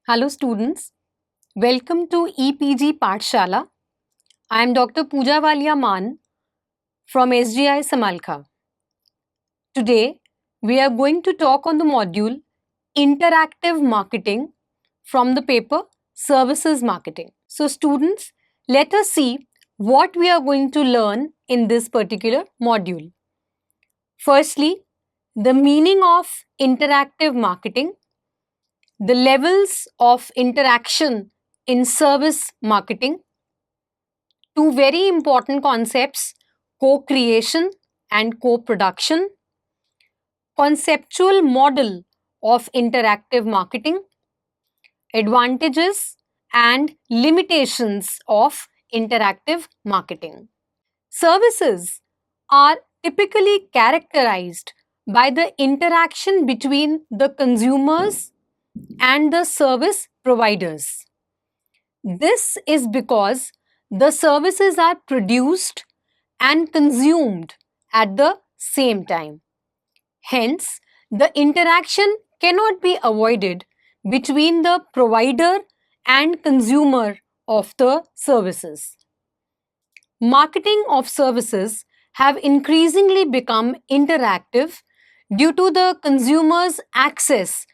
Hello students, welcome to EPG Pathshala. I am Dr. Pooja Walia Man from SGI Samalkha. Today, we are going to talk on the module Interactive Marketing from the paper Services Marketing. So students, let us see what we are going to learn in this particular module. Firstly, the meaning of interactive marketing, the levels of interaction in service marketing, two very important concepts, co-creation and co-production, conceptual model of interactive marketing, advantages and limitations of interactive marketing. Services are typically characterized by the interaction between the consumers and the service providers. This is because the services are produced and consumed at the same time. Hence, the interaction cannot be avoided between the provider and consumer of the services. Marketing of services have increasingly become interactive due to the consumer's access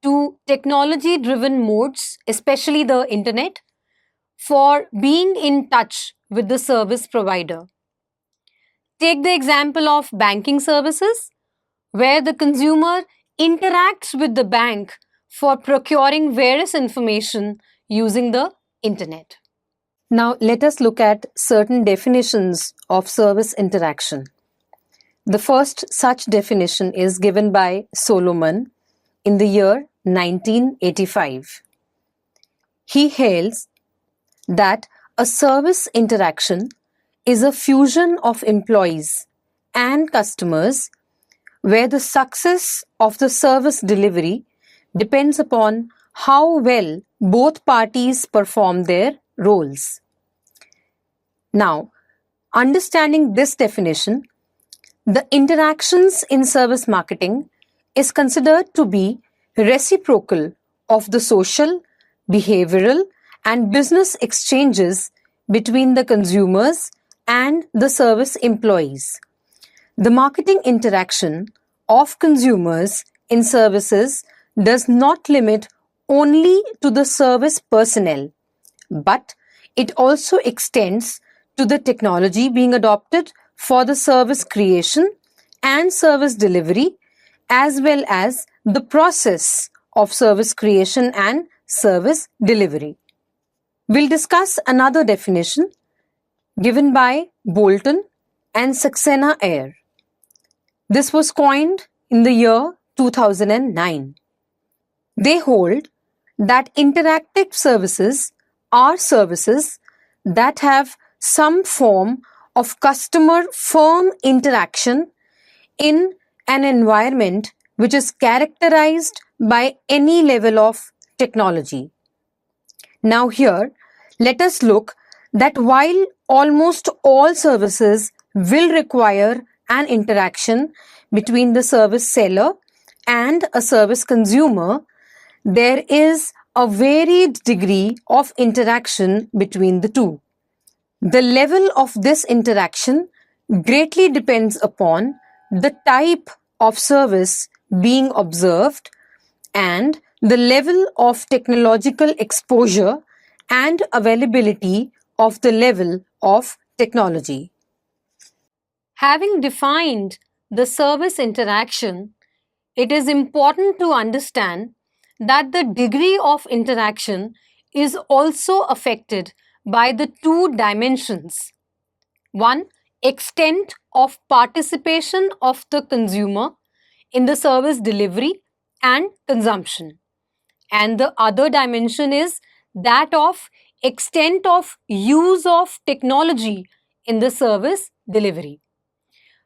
to technology-driven modes, especially the internet, for being in touch with the service provider. Take the example of banking services, where the consumer interacts with the bank for procuring various information using the internet. Now, let us look at certain definitions of service interaction. The first such definition is given by Solomon in the year 1985. He hails that a service interaction is a fusion of employees and customers where the success of the service delivery depends upon how well both parties perform their roles. Now, understanding this definition, the interactions in service marketing is considered to be reciprocal of the social, behavioral, and business exchanges between the consumers and the service employees. The marketing interaction of consumers in services does not limit only to the service personnel, but it also extends to the technology being adopted for the service creation and service delivery, as well as the process of service creation and service delivery. We'll discuss another definition given by Bolton and Saxena Ayer. This was coined in the year 2009. They hold that interactive services are services that have some form of customer-firm interaction in an environment which is characterized by any level of technology. Now here, let us look that while almost all services will require an interaction between the service seller and a service consumer, there is a varied degree of interaction between the two. The level of this interaction greatly depends upon the type of service being observed and the level of technological exposure and availability of the level of technology. Having defined the service interaction, it is important to understand that the degree of interaction is also affected by the two dimensions. One, extent of participation of the consumer in the service delivery and consumption. And the other dimension is that of extent of use of technology in the service delivery.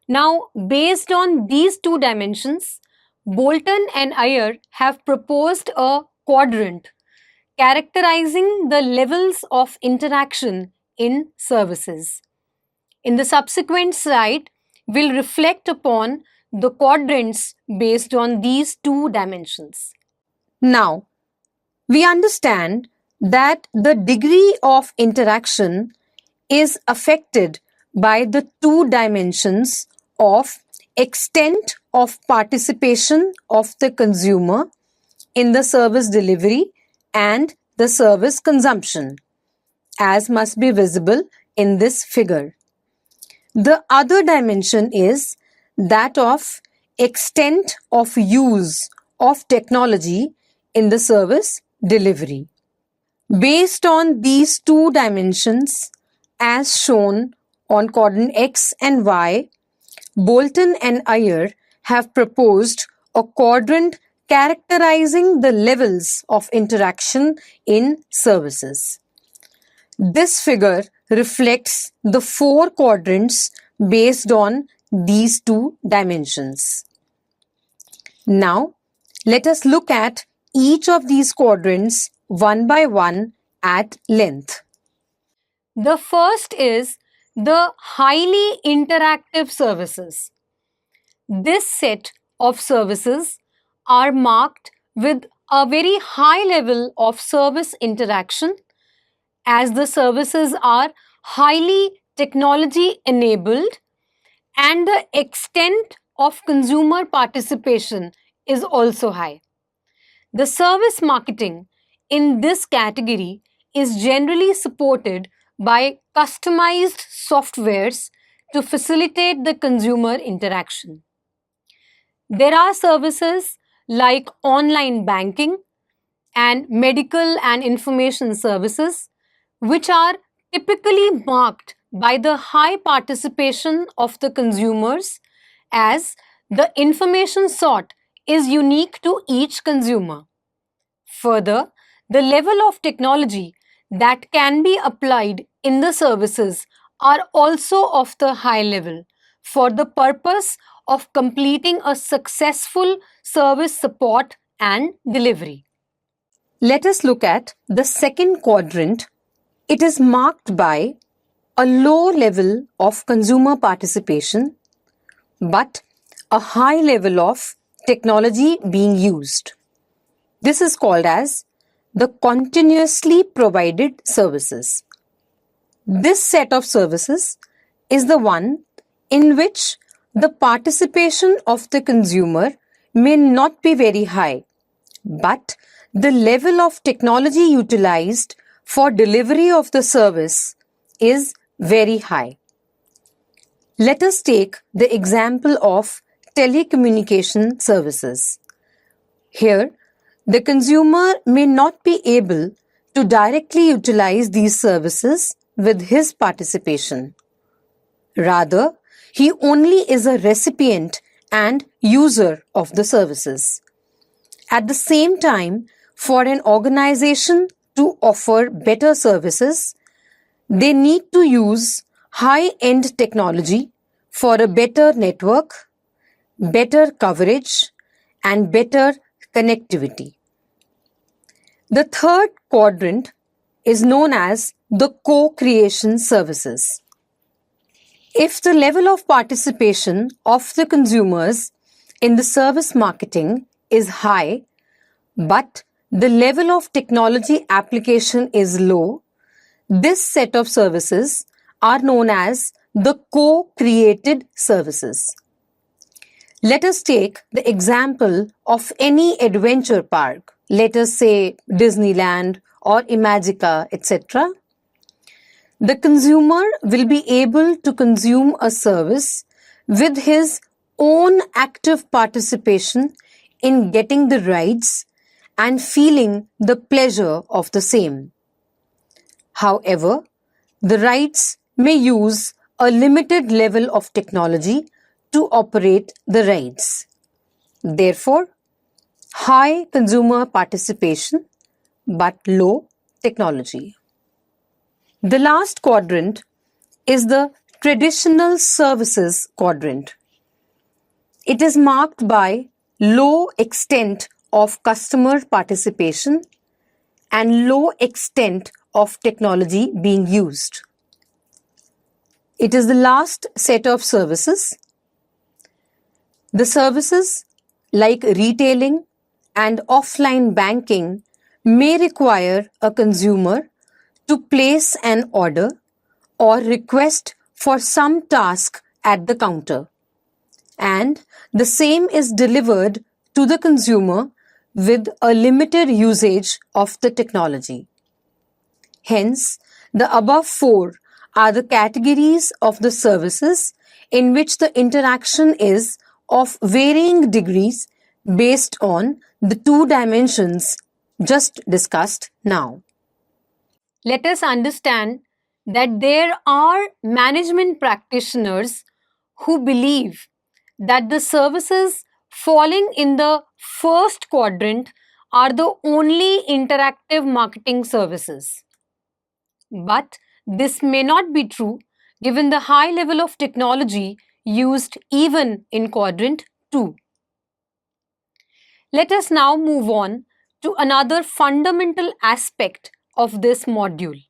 Now, based on these two dimensions, Bolton and Ayer have proposed a quadrant characterizing the levels of interaction in services. In the subsequent slide, we'll reflect upon the quadrants based on these two dimensions. Now, We understand that the degree of interaction is affected by the two dimensions of extent of participation of the consumer in the service delivery and the service consumption, as must be visible in this figure. The other dimension is that of extent of use of technology in the service delivery. Based on these two dimensions, as shown on quadrant X and Y, Bolton and Iyer have proposed a quadrant characterizing the levels of interaction in services. This figure reflects the four quadrants based on these two dimensions. Now, let us look at each of these quadrants one by one at length. The first is the highly interactive services. This set of services are marked with a very high level of service interaction, as the services are highly technology enabled and the extent of consumer participation is also high. The service marketing in this category is generally supported by customized softwares to facilitate the consumer interaction. There are services like online banking and medical and information services, which are typically marked by the high participation of the consumers, as the information sought is unique to each consumer. Further, the level of technology that can be applied in the services are also of the high level for the purpose of completing a successful service support and delivery. Let us look at the second quadrant. It is marked by a low level of consumer participation, but a high level of technology being used. This is called as the continuously provided services. This set of services is the one in which the participation of the consumer may not be very high, but the level of technology utilized for delivery of the service is very high. Let us take the example of telecommunication services. Here, the consumer may not be able to directly utilize these services with his participation. Rather, he only is a recipient and user of the services. At the same time, for an organization to offer better services, they need to use high-end technology for a better network, better coverage, and better connectivity. The third quadrant is known as the co-creation services. If the level of participation of the consumers in the service marketing is high, but the level of technology application is low, this set of services are known as the co-created services. Let us take the example of any adventure park, let us say Disneyland or Imagica, etc. The consumer will be able to consume a service with his own active participation in getting the rides and feeling the pleasure of the same. However, the rides may use a limited level of technology to operate the rides. Therefore, high consumer participation but low technology. The last quadrant is the traditional services quadrant. It is marked by low extent of customer participation and low extent of technology being used. It is the last set of services. The services like retailing and offline banking may require a consumer to place an order or request for some task at the counter, and the same is delivered to the consumer with a limited usage of the technology. Hence, the above four are the categories of the services in which the interaction is of varying degrees based on the two dimensions just discussed now. Let us understand that there are management practitioners who believe that the services falling in the first quadrant are the only interactive marketing services. But this may not be true given the high level of technology used even in quadrant 2. Let us now move on to another fundamental aspect of this module: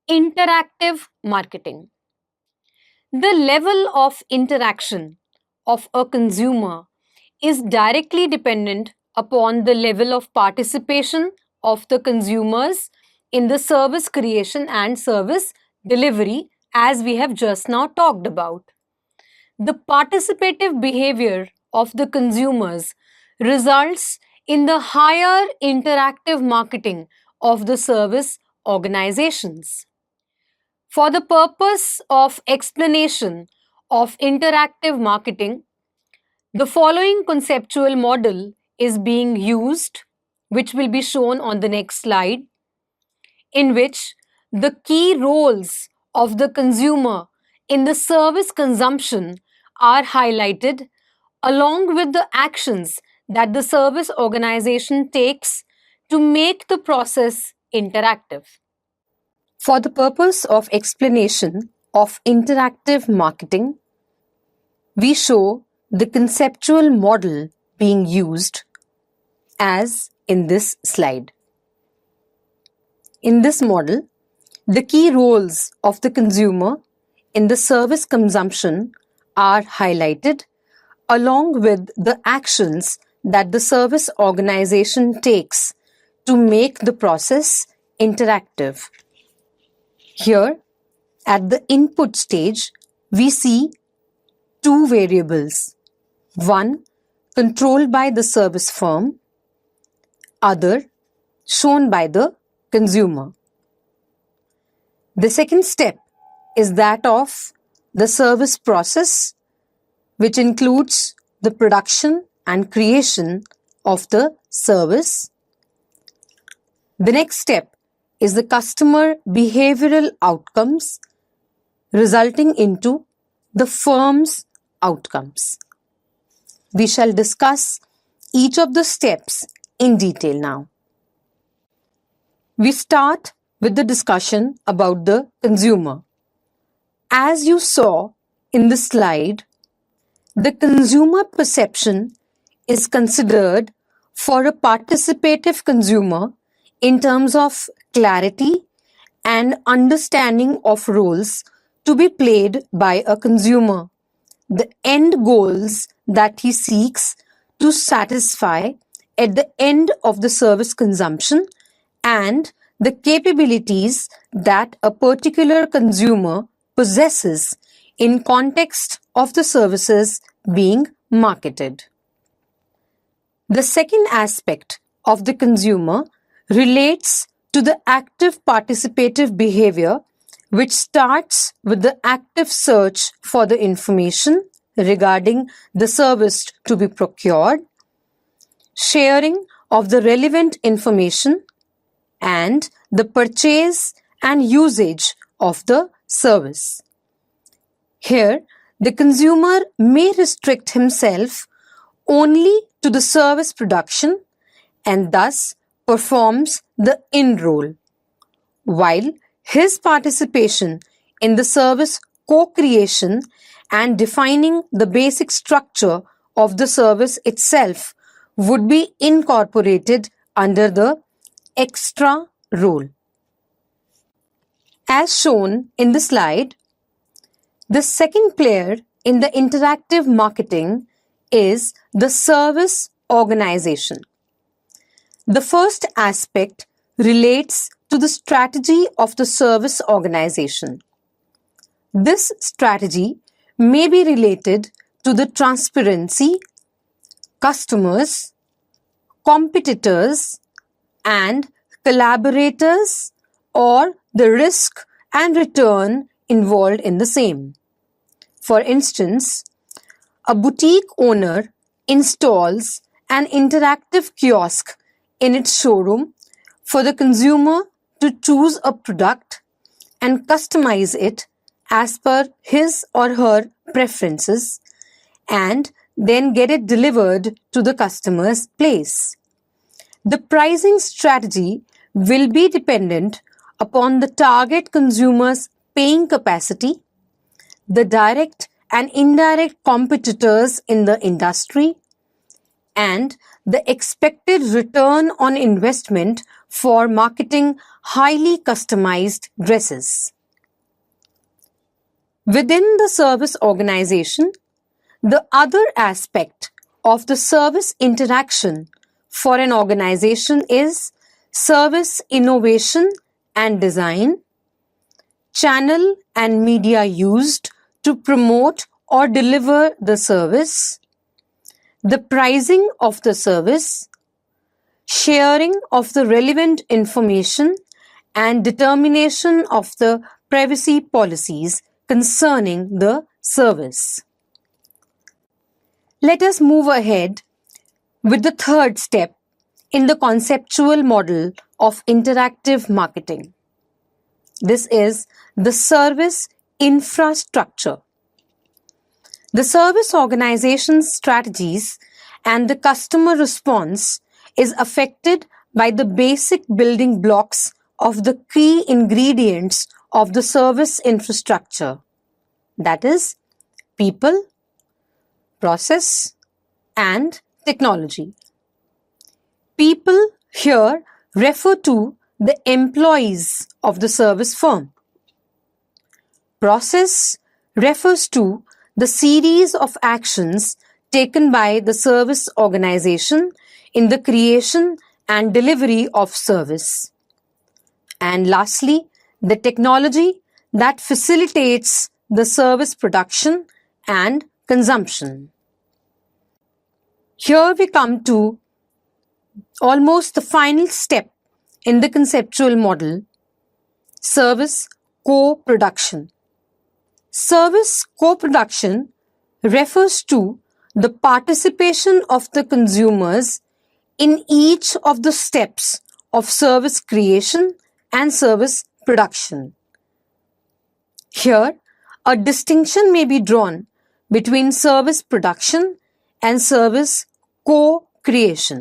interactive marketing. The level of interaction of a consumer is directly dependent upon the level of participation of the consumers in the service creation and service delivery, as we have just now talked about. The participative behavior of the consumers results in the higher interactive marketing of the service organizations. For the purpose of explanation of interactive marketing, the following conceptual model is being used, which will be shown on the next slide, in which the key roles of the consumer in the service consumption are highlighted along with the actions that the service organization takes to make the process interactive. For the purpose of explanation of interactive marketing, we show the conceptual model being used as in this slide. In this model, the key roles of the consumer in the service consumption are highlighted along with the actions that the service organization takes to make the process interactive. Here, at the input stage, we see two variables, one controlled by the service firm, other shown by the consumer. The second step is that of the service process, which includes the production and creation of the service. The next step is the customer behavioral outcomes resulting into the firm's outcomes. We shall discuss each of the steps in detail now. We start with the discussion about the consumer. As you saw in the slide, the consumer perception is considered for a participative consumer in terms of clarity and understanding of roles to be played by a consumer, the end goals that he seeks to satisfy at the end of the service consumption, and the capabilities that a particular consumer possesses in context of the services being marketed. The second aspect of the consumer relates to the active participative behavior, which starts with the active search for the information regarding the service to be procured, sharing of the relevant information, and the purchase and usage of the service. Here, the consumer may restrict himself only to the service production and thus performs the in role, while his participation in the service co-creation and defining the basic structure of the service itself would be incorporated under the extra role. As shown in the slide, the second player in the interactive marketing is the service organization. The first aspect relates to the strategy of the service organization. This strategy may be related to the transparency, customers, competitors, and collaborators, or the risk and return involved in the same. For instance, a boutique owner installs an interactive kiosk in its showroom for the consumer to choose a product and customize it as per his or her preferences and then get it delivered to the customer's place. The pricing strategy will be dependent upon the target consumer's paying capacity, the direct and indirect competitors in the industry, and the expected return on investment for marketing highly customized dresses. Within the service organization, the other aspect of the service interaction for an organization is service innovation and design, channel and media used to promote or deliver the service, the pricing of the service, sharing of the relevant information, and determination of the privacy policies concerning the service. Let us move ahead with the third step in the conceptual model of interactive marketing. This is the service infrastructure. The service organization's strategies and the customer response is affected by the basic building blocks of the key ingredients of the service infrastructure, that is, people, process, and technology. People here refer to the employees of the service firm. Process refers to the series of actions taken by the service organization in the creation and delivery of service. And lastly, the technology that facilitates the service production and consumption. Here we come to almost the final step in the conceptual model, service co-production. Service co-production refers to the participation of the consumers in each of the steps of service creation and service production. Here, a distinction may be drawn between service production and service co-creation.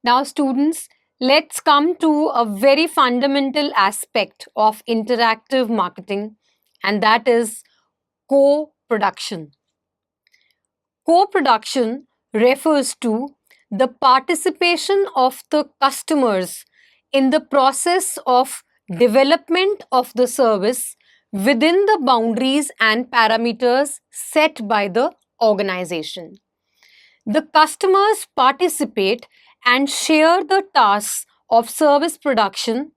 Now, students, let's come to a very fundamental aspect of interactive marketing, and that is co-production. Co-production refers to the participation of the customers in the process of development of the service within the boundaries and parameters set by the organization. The customers participate and share the tasks of service production,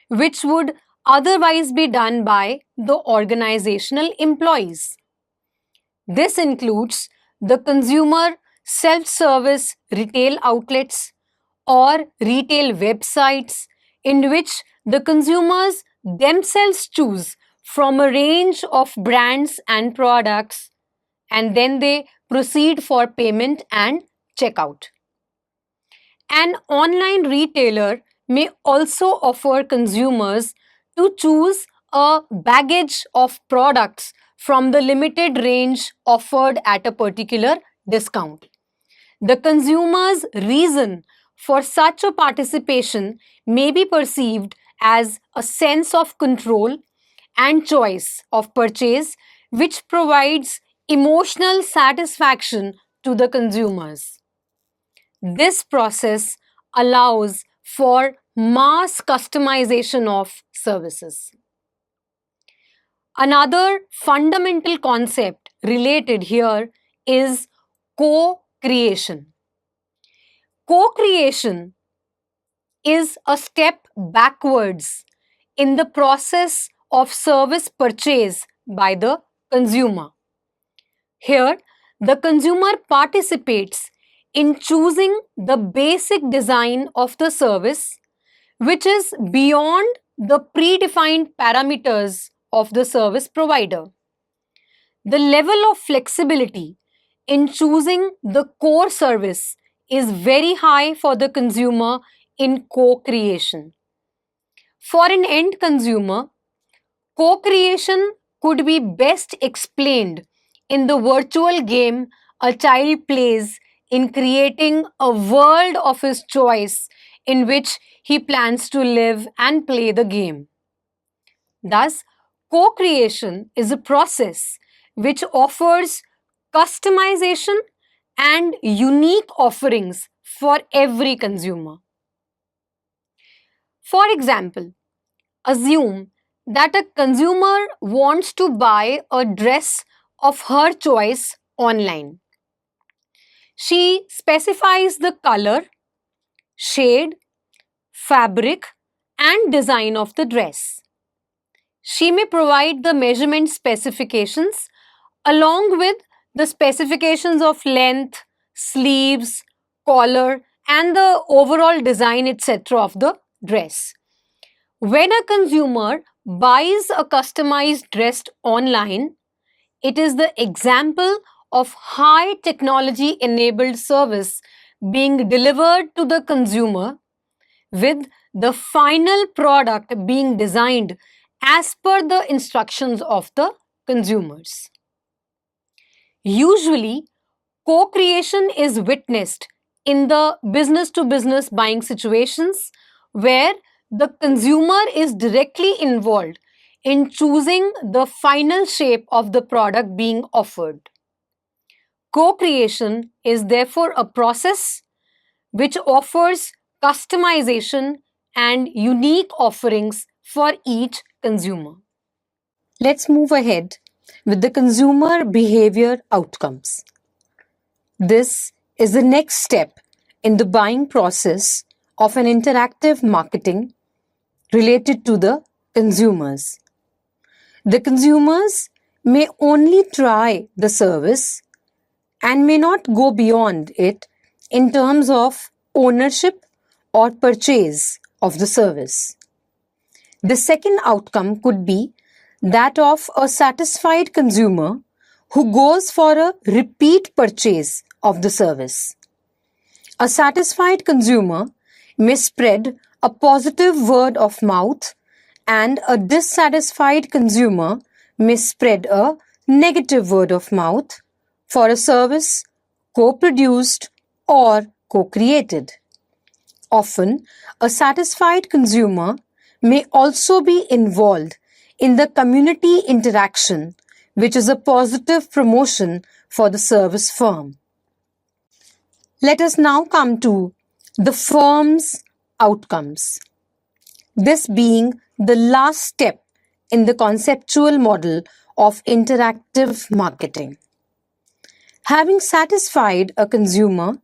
which would otherwise be done by the organizational employees. This includes the consumer self-service retail outlets or retail websites in which the consumers themselves choose from a range of brands and products, and then they proceed for payment and checkout. An online retailer may also offer consumers to choose a baggage of products from the limited range offered at a particular discount. The consumer's reason for such a participation may be perceived as a sense of control and choice of purchase, which provides emotional satisfaction to the consumers. This process allows for mass customization of services. Another fundamental concept related here is co-creation. Co-creation is a step backwards in the process of service purchase by the consumer. Here, the consumer participates in choosing the basic design of the service, which is beyond the predefined parameters of the service provider. The level of flexibility in choosing the core service is very high for the consumer in co-creation. For an end consumer, co-creation could be best explained in the virtual game a child plays in creating a world of his choice in which he plans to live and play the game. Thus, co-creation is a process which offers customization and unique offerings for every consumer. For example, assume that a consumer wants to buy a dress of her choice online. She specifies the color, shade, fabric, and design of the dress. She may provide the measurement specifications along with the specifications of length, sleeves, collar, and the overall design, etc., of the dress. When a consumer buys a customized dress online, it is the example of high technology enabled service being delivered to the consumer with the final product being designed as per the instructions of the consumers. Usually, co-creation is witnessed in the business to business buying situations where the consumer is directly involved in choosing the final shape of the product being offered. Co-creation is therefore a process which offers customization and unique offerings for each consumer. Let's move ahead with the consumer behavior outcomes. This is the next step in the buying process of an interactive marketing related to the consumers. The consumers may only try the service and may not go beyond it in terms of ownership or purchase of the service. The second outcome could be that of a satisfied consumer who goes for a repeat purchase of the service. A satisfied consumer may spread a positive word of mouth, and a dissatisfied consumer may spread a negative word of mouth for a service co-produced or co-created. Often, a satisfied consumer may also be involved in the community interaction, which is a positive promotion for the service firm. Let us now come to the firm's outcomes. This being the last step in the conceptual model of interactive marketing. Having satisfied a consumer,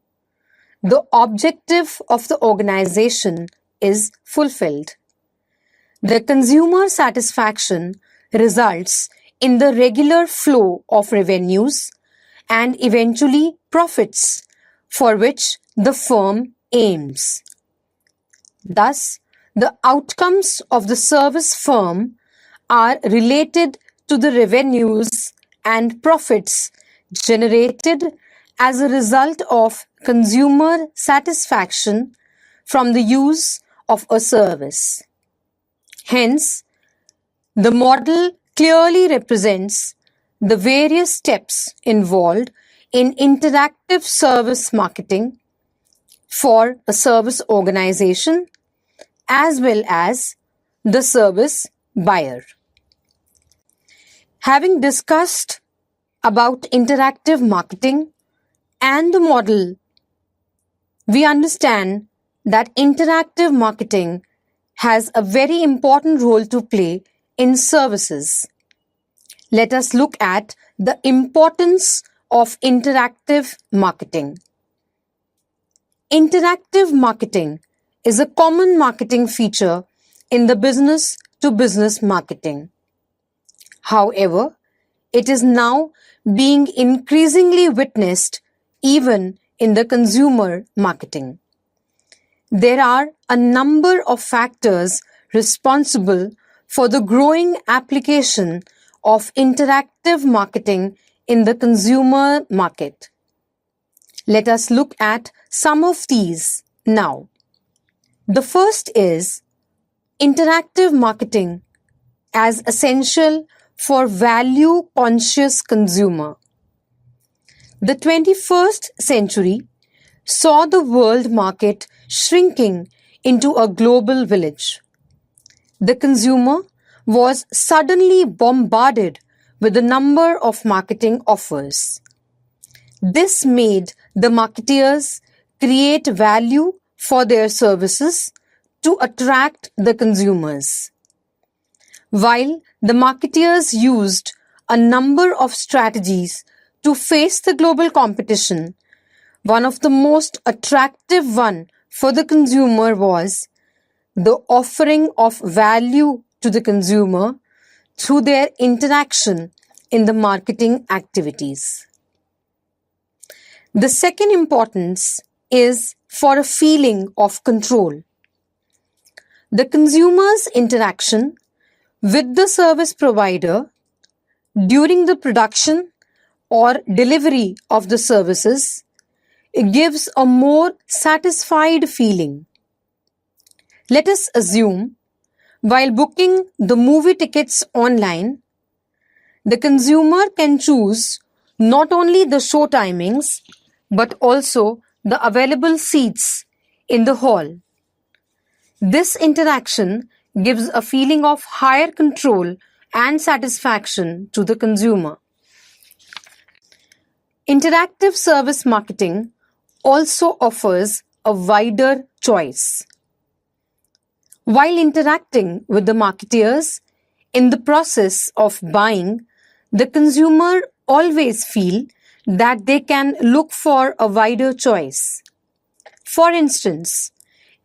the objective of the organization is fulfilled. The consumer satisfaction results in the regular flow of revenues and eventually profits for which the firm aims. Thus, the outcomes of the service firm are related to the revenues and profits generated as a result of consumer satisfaction from the use of a service. Hence, the model clearly represents the various steps involved in interactive service marketing for a service organization as well as the service buyer. Having discussed about interactive marketing and the model, we understand that interactive marketing has a very important role to play in services. Let us look at the importance of interactive marketing. Interactive marketing is a common marketing feature in the business-to-business marketing. However, it is now being increasingly witnessed even in the consumer marketing. There are a number of factors responsible for the growing application of interactive marketing in the consumer market. Let us look at some of these now. The first is interactive marketing as essential for value-conscious consumer. The 21st century saw the world market shrinking into a global village. The consumer was suddenly bombarded with a number of marketing offers. This made the marketeers create value for their services to attract the consumers. While the marketeers used a number of strategies to face the global competition, one of the most attractive one for the consumer was the offering of value to the consumer through their interaction in the marketing activities. The second importance is for a feeling of control. The consumer's interaction with the service provider during the production or delivery of the services gives a more satisfied feeling. Let us assume, while booking the movie tickets online, the consumer can choose not only the show timings but also the available seats in the hall. This interaction gives a feeling of higher control and satisfaction to the consumer. Interactive service marketing also offers a wider choice. While interacting with the marketeers in the process of buying, the consumer always feel that they can look for a wider choice. For instance,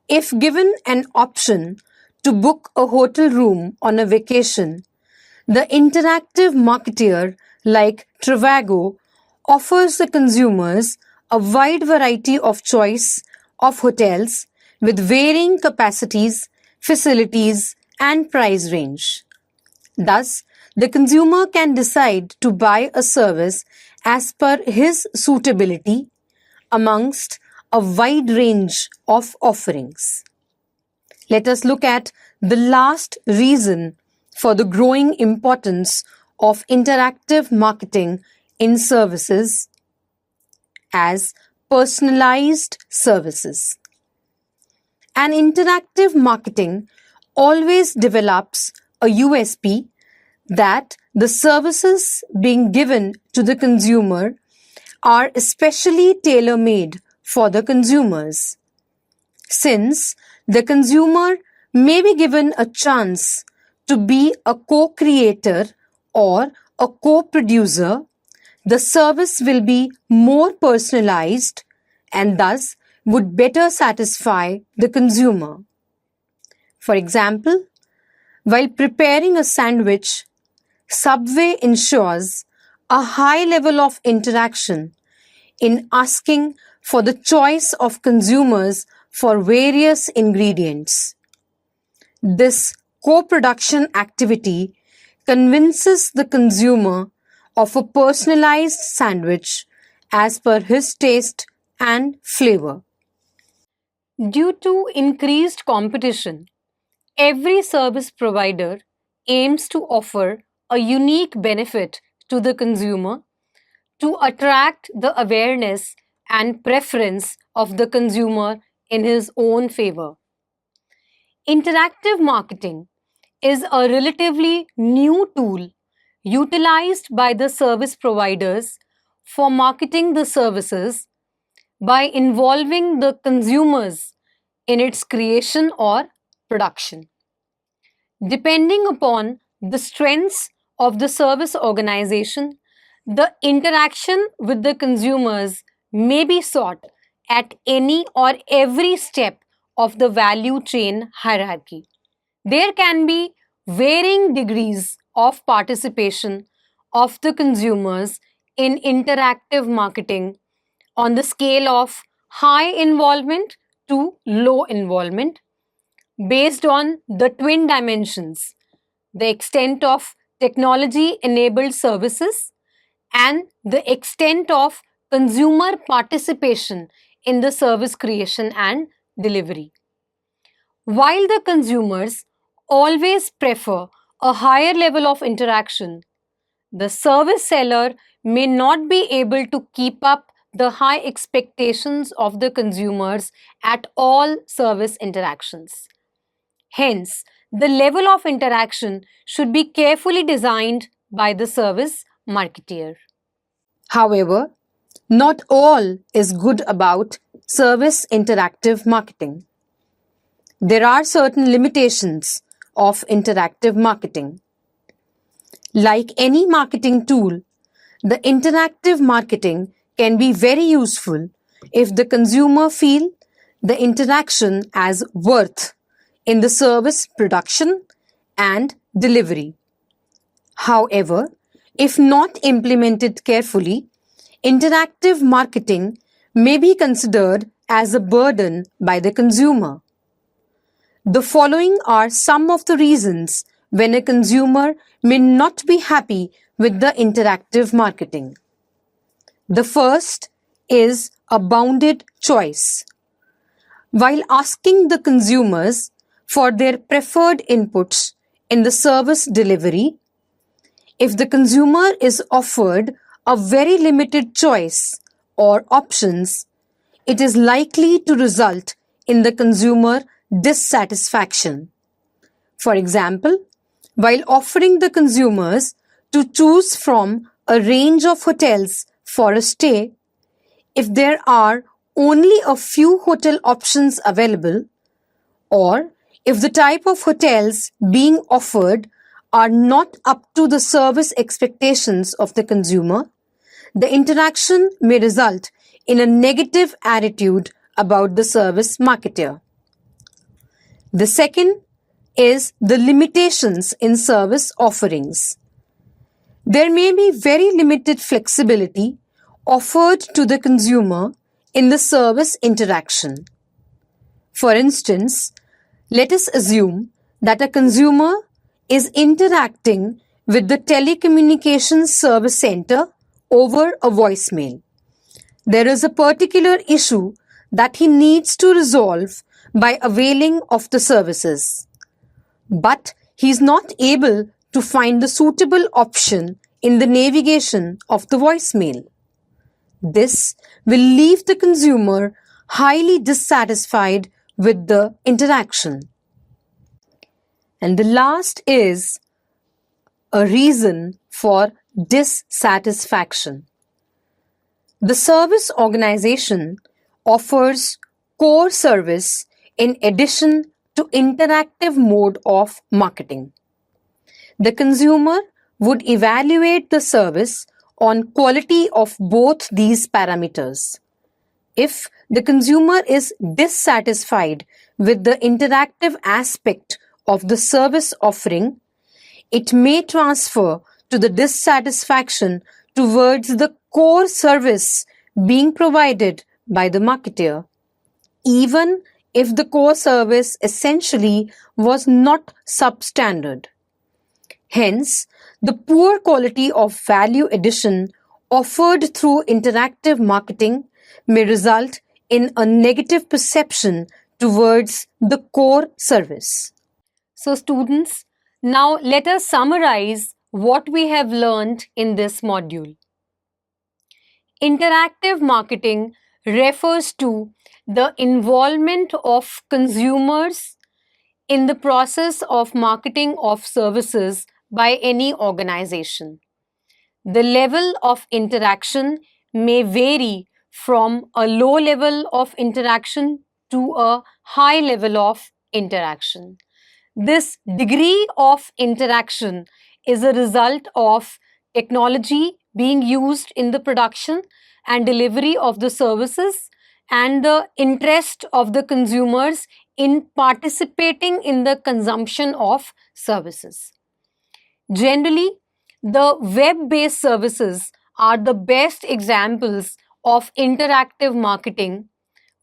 if given an option to book a hotel room on a vacation, the interactive marketer like Trivago offers the consumers a wide variety of choice of hotels with varying capacities, facilities, and price range. Thus, the consumer can decide to buy a service as per his suitability amongst a wide range of offerings. Let us look at the last reason for the growing importance of interactive marketing in services as personalized services. An interactive marketing always develops a USP that the services being given to the consumer are especially tailor-made for the consumers. Since the consumer may be given a chance to be a co-creator or a co-producer, the service will be more personalized and thus would better satisfy the consumer. For example, while preparing a sandwich, Subway ensures a high level of interaction in asking for the choice of consumers for various ingredients. This co-production activity convinces the consumer of a personalized sandwich as per his taste and flavor. Due to increased competition, every service provider aims to offer a unique benefit to the consumer to attract the awareness and preference of the consumer in his own favor. Interactive marketing is a relatively new tool utilized by the service providers for marketing the services by involving the consumers in its creation or production. Depending upon the strengths of the service organization, the interaction with the consumers may be sought at any or every step of the value chain hierarchy. There can be varying degrees of participation of the consumers in interactive marketing on the scale of high involvement to low involvement based on the twin dimensions: the extent of technology enabled services and the extent of consumer participation in the service creation and delivery. While the consumers always prefer a higher level of interaction, the service seller may not be able to keep up the high expectations of the consumers at all service interactions. Hence, the level of interaction should be carefully designed by the service marketeer. However, not all is good about service interactive marketing. There are certain limitations of interactive marketing. Like any marketing tool, the interactive marketing can be very useful if the consumer feel the interaction as worth in the service production and delivery. However, if not implemented carefully, interactive marketing may be considered as a burden by the consumer. The following are some of the reasons when a consumer may not be happy with the interactive marketing. The first is a bounded choice. While asking the consumers for their preferred inputs in the service delivery, if the consumer is offered a very limited choice or options, it is likely to result in the consumer dissatisfaction. For example, while offering the consumers to choose from a range of hotels for a stay, if there are only a few hotel options available, or if the type of hotels being offered are not up to the service expectations of the consumer, the interaction may result in a negative attitude about the service marketer. The second is the limitations in service offerings. There may be very limited flexibility offered to the consumer in the service interaction. For instance, let us assume that a consumer is interacting with the telecommunications service center over a voicemail. There is a particular issue that he needs to resolve by availing of the services, but he is not able to find the suitable option in the navigation of the voicemail. This will leave the consumer highly dissatisfied with the interaction. And the last is a reason for dissatisfaction. The service organization offers core service in addition to interactive mode of marketing. The consumer would evaluate the service on quality of both these parameters. If the consumer is dissatisfied with the interactive aspect of the service offering, it may transfer to the dissatisfaction towards the core service being provided by the marketer, even if the core service essentially was not substandard. Hence, the poor quality of value addition offered through interactive marketing may result in a negative perception towards the core service. So students, now let us summarize what we have learned in this module. Interactive marketing refers to the involvement of consumers in the process of marketing of services by any organization. The level of interaction may vary from a low level of interaction to a high level of interaction. This degree of interaction is a result of technology being used in the production and delivery of the services and the interest of the consumers in participating in the consumption of services. Generally, the web-based services are the best examples of interactive marketing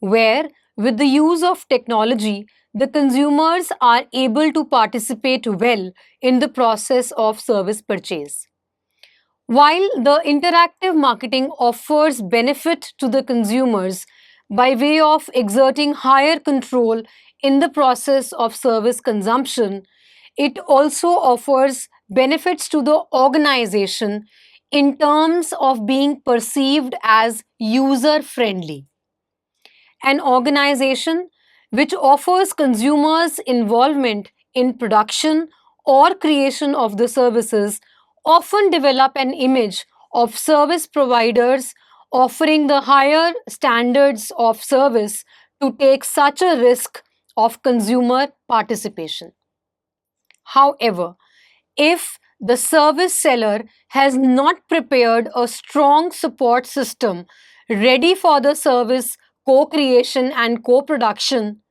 where, with the use of technology, the consumers are able to participate well in the process of service purchase. While the interactive marketing offers benefit to the consumers by way of exerting higher control in the process of service consumption, it also offers benefits to the organization in terms of being perceived as user friendly. An organization which offers consumers involvement in production or creation of the services often develop an image of service providers offering the higher standards of service to take such a risk of consumer participation. However, if the service seller has not prepared a strong support system ready for the service co creation and co production,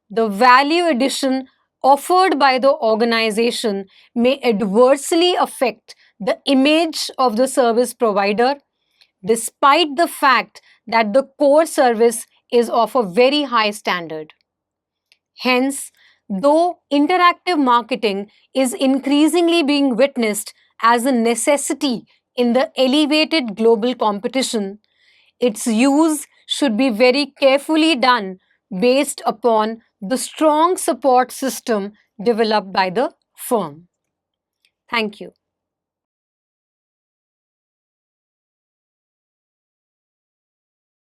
the value addition offered by the organization may adversely affect the image of the service provider, despite the fact that the core service is of a very high standard. Hence, though interactive marketing is increasingly being witnessed as a necessity in the elevated global competition, its use should be very carefully done based upon the strong support system developed by the firm. Thank you.